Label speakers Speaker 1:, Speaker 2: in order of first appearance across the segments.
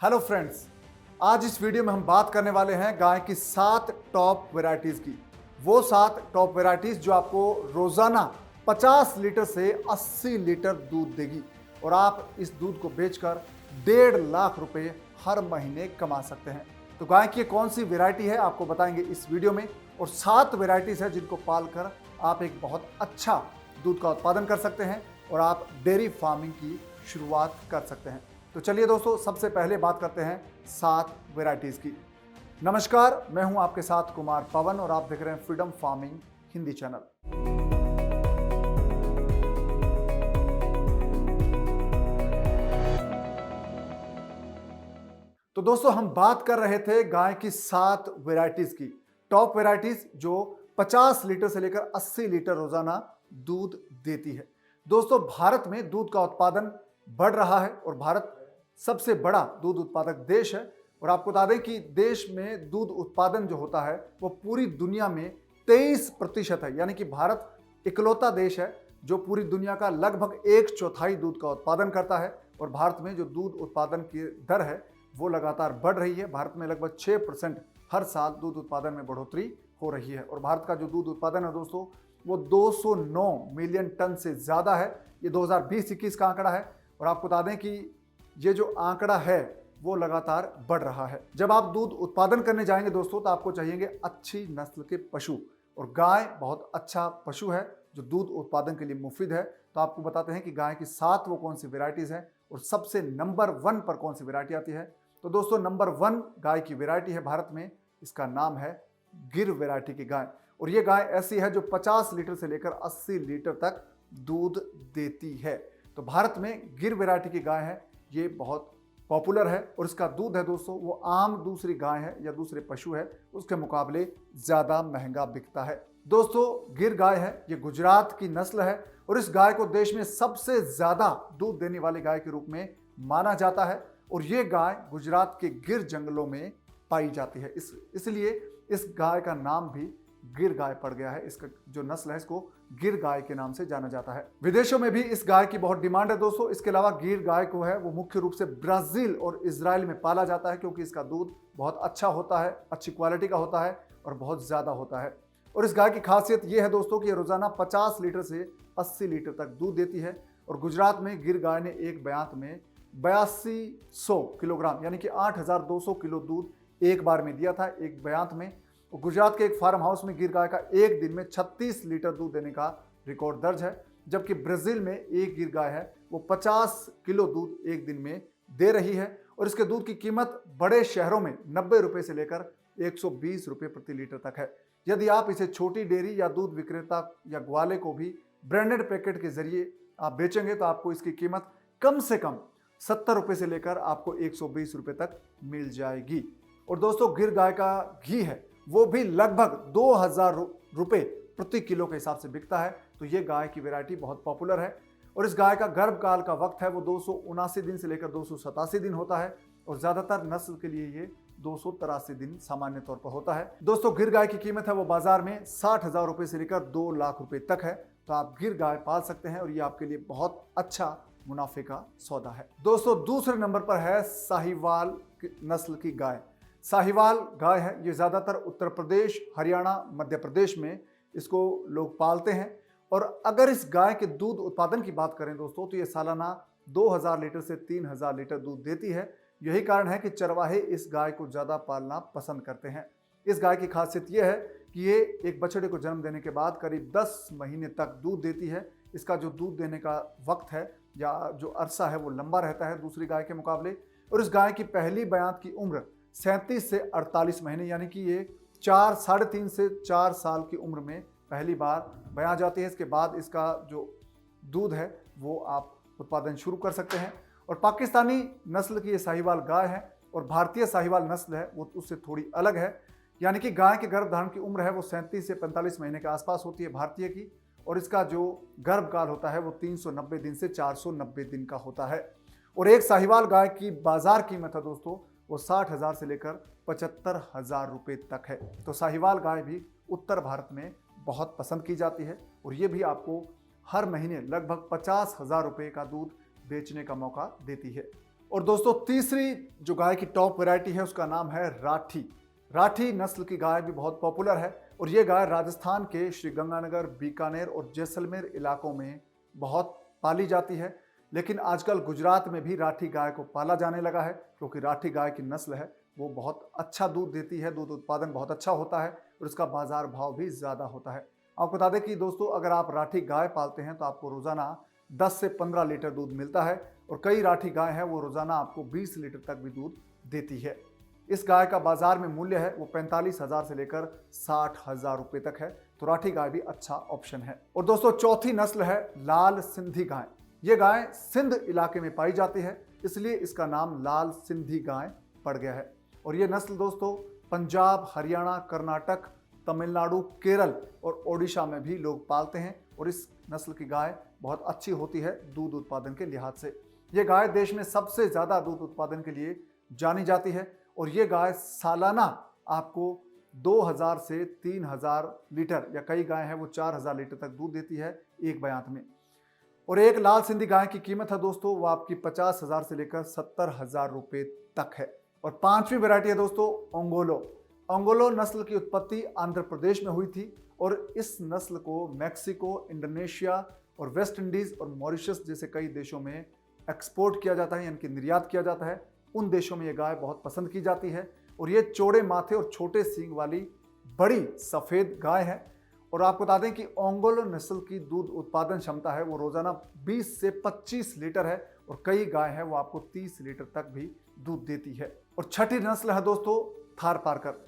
Speaker 1: Hello friends, आज इस video में हम बात करने वाले हैं गाय की 7 टॉप वैरायटीज की। वो 7 टॉप वैरायटीज जो आपको रोजाना 50 लीटर से 80 लीटर दूध देगी और आप इस दूध को बेचकर 1.5 लाख रुपए हर महीने कमा सकते हैं। तो गाय की कौन सी वैरायटी है आपको बताएंगे इस वीडियो में, और 7 वैरायटीज है जिनको पालकर आप एक बहुत अच्छा दूध का उत्पादन कर सकते हैं और आप डेयरी फार्मिंग की शुरुआत कर सकते हैं। तो चलिए दोस्तों, सबसे पहले बात करते हैं 7 वैरायटीज की। नमस्कार, मैं हूं आपके साथ कुमार पवन और आप देख रहे हैं फ्रीडम फार्मिंग हिंदी चैनल। तो दोस्तों, हम बात कर रहे थे गाय की 7 वैरायटीज की, टॉप वैरायटीज जो 50 लीटर से लेकर 80 लीटर रोजाना दूध देती है। दोस्तों, भारत में दूध का उत्पादन बढ़ रहा है और भारत सबसे बड़ा दूध उत्पादक देश है। और आपको बता दें कि देश में दूध उत्पादन जो होता है वो पूरी दुनिया में 23% है, यानी कि भारत इकलौता देश है जो पूरी दुनिया का लगभग 1/4 दूध का उत्पादन करता है। और भारत में जो दूध उत्पादन की दर है वो लगातार बढ़ रही है। भारत में लगभग 6% हर साल दूध उत्पादन में बढ़ोतरी हो रही है। और भारत का जो दूध उत्पादन है दोस्तों वो 209 मिलियन टन से ज़्यादा है। ये 2020-21 का आंकड़ा है। और आपको बता दें कि ये जो आंकड़ा है वो लगातार बढ़ रहा है। जब आप दूध उत्पादन करने जाएंगे दोस्तों तो आपको चाहिएंगे अच्छी नस्ल के पशु, और गाय बहुत अच्छा पशु है जो दूध उत्पादन के लिए मुफीद है। तो आपको बताते हैं कि गाय की 7 वो कौन सी वैरायटीज हैं और सबसे नंबर 1 पर कौन सी वैरायटी आती है। तो दोस्तों, नंबर 1 गाय की वैरायटी है भारत में, इसका नाम है गिर वैरायटी की गाय। और ये गाय ऐसी है जो 50 लीटर से लेकर 80 लीटर तक दूध देती है। तो भारत में गिर वैरायटी की गाय है, ये बहुत पॉपुलर है और इसका दूध है दोस्तों वो आम दूसरी गाय है या दूसरे पशु है उसके मुकाबले ज़्यादा महंगा बिकता है। दोस्तों, गिर गाय है, ये गुजरात की नस्ल है और इस गाय को देश में सबसे ज़्यादा दूध देने वाली गाय के रूप में माना जाता है। और ये गाय गुजरात के गिर जंगलों में पाई जाती है, इसलिए इस गाय का नाम भी गिर गाय पड़ गया है। इसका जो नस्ल है इसको गिर गाय के नाम से जाना जाता है। विदेशों में भी इस गाय की बहुत डिमांड है दोस्तों। इसके अलावा गिर गाय को है वो मुख्य रूप से ब्राजील और इजराइल में पाला जाता है क्योंकि इसका दूध बहुत अच्छा होता है, अच्छी क्वालिटी का होता है और बहुत ज़्यादा होता है। और इस गाय की खासियत ये है दोस्तों कि रोजाना 50 लीटर से 80 लीटर तक दूध देती है। और गुजरात में गिर गाय ने एक बयात में 8200 किलोग्राम यानी कि 8200 किलो दूध एक बार में दिया था, एक बयात में। और गुजरात के एक फार्म हाउस में गिर गाय का एक दिन में 36 लीटर दूध देने का रिकॉर्ड दर्ज है। जबकि ब्राजील में एक गिर गाय है वो 50 किलो दूध एक दिन में दे रही है। और इसके दूध की कीमत बड़े शहरों में 90 रुपये से लेकर 120 रुपये प्रति लीटर तक है। यदि आप इसे छोटी डेयरी या दूध विक्रेता या ग्वाले को भी ब्रांडेड पैकेट के जरिए आप बेचेंगे तो आपको इसकी कीमत कम से कम 70 रुपये से लेकर आपको 120 रुपये तक मिल जाएगी। और दोस्तों, गिर गाय का घी है वो भी लगभग 2000 रुपये प्रति किलो के हिसाब से बिकता है। तो ये गाय की वैरायटी बहुत पॉपुलर है। और इस गाय का गर्भकाल का वक्त है वो 279 दिन से लेकर 287 दिन होता है और ज़्यादातर नस्ल के लिए ये 283 दिन सामान्य तौर पर होता है। दोस्तों, गिर गाय की कीमत है वो बाजार में 60,000 रुपये से लेकर 2 लाख रुपये तक है। तो आप गिर गाय पाल सकते हैं और ये आपके लिए बहुत अच्छा मुनाफे का सौदा है। दोस्तों, दूसरे नंबर पर है साहिवाल नस्ल की गाय। साहिवाल गाय है, ये ज़्यादातर उत्तर प्रदेश, हरियाणा, मध्य प्रदेश में इसको लोग पालते हैं। और अगर इस गाय के दूध उत्पादन की बात करें दोस्तों तो ये सालाना 2000 लीटर से 3000 लीटर दूध देती है। यही कारण है कि चरवाहे इस गाय को ज़्यादा पालना पसंद करते हैं। इस गाय की खासियत यह है कि ये एक बछड़े को जन्म देने के बाद करीब 10 महीने तक दूध देती है। इसका जो दूध देने का वक्त है या जो अरसा है वो लंबा रहता है दूसरी गाय के मुकाबले। और इस गाय की पहली बयात की उम्र 37 से 48 महीने यानी कि ये 3.5 से 4 साल की उम्र में पहली बार बया जाती है। इसके बाद इसका जो दूध है वो आप उत्पादन शुरू कर सकते हैं। और पाकिस्तानी नस्ल की ये साहिवाल गाय है और भारतीय साहिवाल नस्ल है वो उससे थोड़ी अलग है, यानी कि गाय के गर्भधारण की उम्र है वो 37 से 45 महीने के आसपास होती है भारतीय की। और इसका जो गर्भकाल होता है वो 390 दिन से 490 दिन का होता है। और एक साहिवाल गाय की बाजार कीमत है दोस्तों वो 60,000 से लेकर 75,000 रुपये तक है। तो साहिवाल गाय भी उत्तर भारत में बहुत पसंद की जाती है और ये भी आपको हर महीने लगभग 50,000 रुपये का दूध बेचने का मौका देती है। और दोस्तों तीसरी जो गाय की टॉप वैरायटी है उसका नाम है राठी। राठी नस्ल की गाय भी बहुत पॉपुलर है और ये गाय राजस्थान के श्रीगंगानगर, बीकानेर और जैसलमेर इलाकों में बहुत पाली जाती है। लेकिन आजकल गुजरात में भी राठी गाय को पाला जाने लगा है क्योंकि राठी गाय की नस्ल है वो बहुत अच्छा दूध देती है, दूध उत्पादन बहुत अच्छा होता है और इसका बाजार भाव भी ज़्यादा होता है। आपको बता दें कि दोस्तों अगर आप राठी गाय पालते हैं तो आपको रोज़ाना 10 से 15 लीटर दूध मिलता है और कई राठी गाय हैं वो रोज़ाना आपको 20 लीटर तक भी दूध देती है। इस गाय का बाजार में मूल्य है वो 45,000 से लेकर 60,000 रुपये तक है, तो राठी गाय भी अच्छा ऑप्शन है। और दोस्तों चौथी नस्ल है लाल सिंधी गाय। ये गाय सिंध इलाके में पाई जाती है इसलिए इसका नाम लाल सिंधी गाय पड़ गया है। और ये नस्ल दोस्तों पंजाब, हरियाणा, कर्नाटक, तमिलनाडु, केरल और ओडिशा में भी लोग पालते हैं और इस नस्ल की गाय बहुत अच्छी होती है दूध उत्पादन के लिहाज से। ये गाय देश में सबसे ज़्यादा दूध उत्पादन के लिए जानी जाती है और ये गाय सालाना आपको 2,000 से 3,000 लीटर या कई गाय हैं वो 4,000 लीटर तक दूध देती है एक बयात में। और एक लाल सिंधी गाय की कीमत है दोस्तों वो आपकी 50,000 से लेकर 70,000 रुपये तक है। और पांचवी वैरायटी है दोस्तों ओंगोलो। ओंगोलो नस्ल की उत्पत्ति आंध्र प्रदेश में हुई थी और इस नस्ल को मैक्सिको, इंडोनेशिया और वेस्ट इंडीज़ और मॉरिशस जैसे कई देशों में एक्सपोर्ट किया जाता है यानी कि निर्यात किया जाता है। उन देशों में ये गाय बहुत पसंद की जाती है और ये चौड़े माथे और छोटे सींग वाली बड़ी सफ़ेद गाय है। और आपको बता दें कि ओंगोलो नस्ल की दूध उत्पादन क्षमता है वो रोज़ाना 20 से 25 लीटर है और कई गाय है वो आपको 30 लीटर तक भी दूध देती है। और छठी नस्ल है दोस्तों थारपारकर।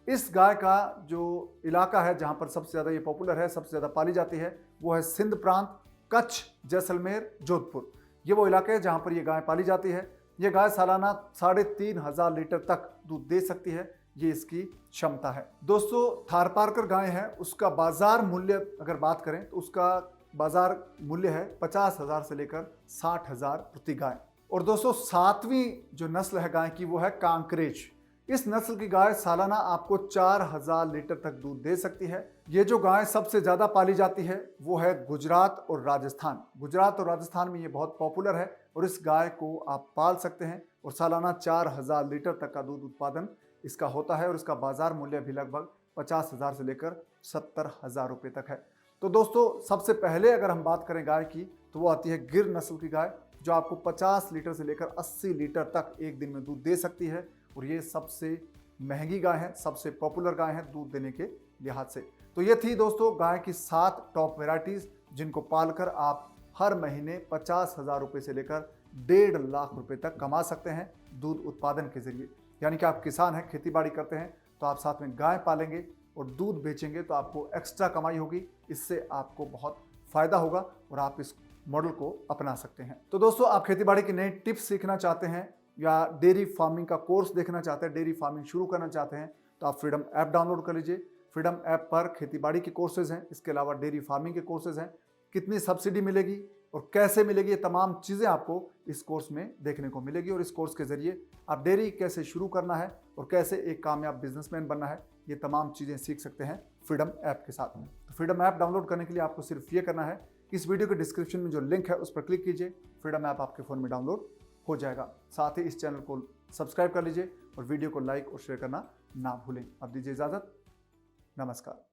Speaker 1: इस गाय का जो इलाका है जहाँ पर सबसे ज़्यादा ये पॉपुलर है, सबसे ज़्यादा पाली जाती है वो है सिंध प्रांत, कच्छ, जैसलमेर, जोधपुर। ये वो इलाके हैं जहाँ पर ये गाय पाली जाती है। ये गाय सालाना 3,500 लीटर तक दूध दे सकती है, ये इसकी क्षमता है। दोस्तों थारपारकर गाय है उसका बाजार मूल्य अगर बात करें तो उसका बाजार मूल्य है 50,000 से लेकर 60,000 प्रति गाय। और दोस्तों सातवीं जो नस्ल है गाय की वो है कांकरेज। इस नस्ल की गाय सालाना आपको 4,000 लीटर तक दूध दे सकती है। ये जो गाय सबसे ज़्यादा पाली जाती है वो है गुजरात और राजस्थान। गुजरात और राजस्थान में ये बहुत पॉपुलर है और इस गाय को आप पाल सकते हैं और सालाना 4,000 लीटर तक का दूध उत्पादन इसका होता है और इसका बाजार मूल्य भी लगभग 50,000 से लेकर 70,000 रुपये तक है। तो दोस्तों सबसे पहले अगर हम बात करें गाय की तो वो आती है गिर नस्ल की गाय जो आपको 50 लीटर से लेकर 80 लीटर तक एक दिन में दूध दे सकती है और ये सबसे महंगी गाय है, सबसे पॉपुलर गाय है दूध देने के लिहाज से। तो ये थी दोस्तों गाय की 7 टॉप वेराइटीज़ जिनको पालकर आप हर महीने 50,000 रुपये से लेकर 1.5 लाख रुपए तक कमा सकते हैं दूध उत्पादन के जरिए। यानी कि आप किसान हैं, खेती बाड़ी करते हैं तो आप साथ में गाय पालेंगे और दूध बेचेंगे तो आपको एक्स्ट्रा कमाई होगी, इससे आपको बहुत फ़ायदा होगा और आप इस मॉडल को अपना सकते हैं। तो दोस्तों आप खेती बाड़ी की नई टिप्स सीखना चाहते हैं या डेयरी फार्मिंग का कोर्स देखना चाहते हैं, डेयरी फार्मिंग शुरू करना चाहते हैं तो आप फ्रीडम ऐप डाउनलोड कर लीजिए। फ्रीडम ऐप पर खेती बाड़ी के कोर्सेज हैं, इसके अलावा डेयरी फार्मिंग के कोर्सेज हैं। कितनी सब्सिडी मिलेगी और कैसे मिलेगी ये तमाम चीज़ें आपको इस कोर्स में देखने को मिलेगी और इस कोर्स के ज़रिए आप डेयरी कैसे शुरू करना है और कैसे एक कामयाब बिजनेसमैन बनना है ये तमाम चीज़ें सीख सकते हैं फ्रीडम ऐप के साथ में। तो फ्रीडम ऐप डाउनलोड करने के लिए आपको सिर्फ ये करना है कि इस वीडियो के डिस्क्रिप्शन में जो लिंक है उस पर क्लिक कीजिए, फ्रीडम ऐप आपके फ़ोन में डाउनलोड हो जाएगा। साथ ही इस चैनल को सब्सक्राइब कर लीजिए और वीडियो को लाइक और शेयर करना ना भूलें। अब दीजिए इजाज़त, नमस्कार।